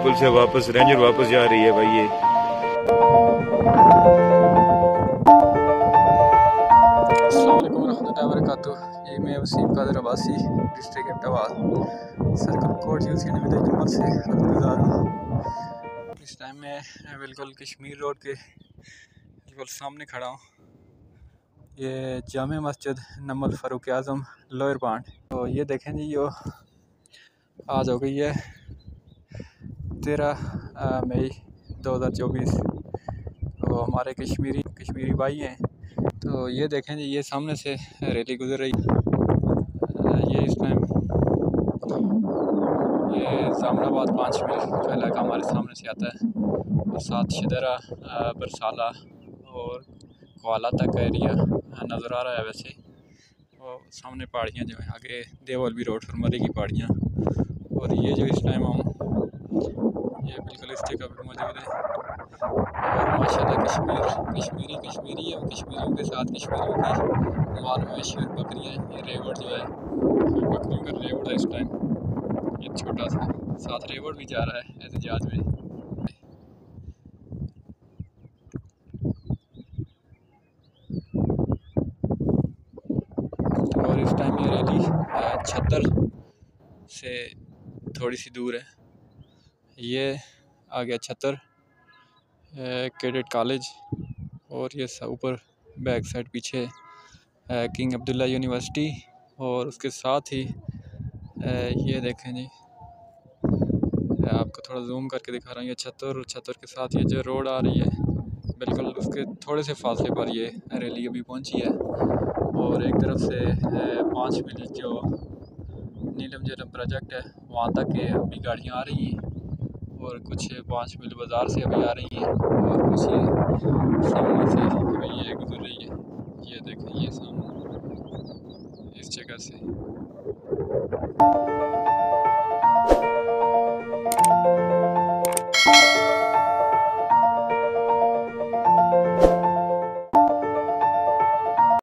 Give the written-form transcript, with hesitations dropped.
पुल से वापस रेंजर वापस जा रही है भाई ये। अस्सलाम वालेकुम रहमतुल्लाहि व बरकातुहू। ये मैं Waseem Qadir Abbasi district Abbottabad circle court use करने में जम्मू से गुजार हूँ। इस टाइम मैं बिल्कुल कश्मीर रोड के बिल्कुल सामने खड़ा हूँ। ये जामे मस्जिद नमल फ़ारूक आज़म लोअर पांड। तो ये देखें जी, यो आज हो गई है 13 मई 2024। तो हमारे कश्मीरी भाई हैं। तो ये देखें जी, ये सामने से रैली गुजर रही है। ये इस टाइम ये जामनाबाद 5 मील का इलाका हमारे सामने से आता है और साथ शदरा बरसाला और कोआला तक का एरिया नज़र आ रहा है। वैसे और सामने पहाड़ियाँ जो हैं, आगे देवलवी रोड और मरी की पहाड़ियाँ। और ये जो इस टाइम हम ये बिल्कुल इस जगह पर मौजूद है। और माशाल्लाह कश्मीरी है और कश्मीरियों के साथ कश्मीरियों की माल मवेशी और बकरियाँ। ये रेवड़ जो है, बकरियों का रेवड़ है इस टाइम, ये छोटा सा साथ रेवड़ भी जा रहा है एहतजाज में। और इस टाइम ये रैली छत्तर से थोड़ी सी दूर है। ये आ गया छत्तर कैडेट कॉलेज और ये ऊपर बैक साइड पीछे किंग अब्दुल्ला यूनिवर्सिटी। और उसके साथ ही ये देखें जी, आपको थोड़ा जूम करके दिखा रहा हूँ। ये छत्तर के साथ ये जो रोड आ रही है, बिल्कुल उसके थोड़े से फासले पर ये रैली अभी पहुँची है। और एक तरफ से 5 मील जो नीलम झेलम प्रोजेक्ट है वहाँ तक के अभी गाड़ियाँ आ रही हैं। और कुछ 5 मील बाज़ार से अभी आ रही हैं और कुछ ये सामने से अभी ये गुजर रही है। ये देखें, ये सामने इस जगह से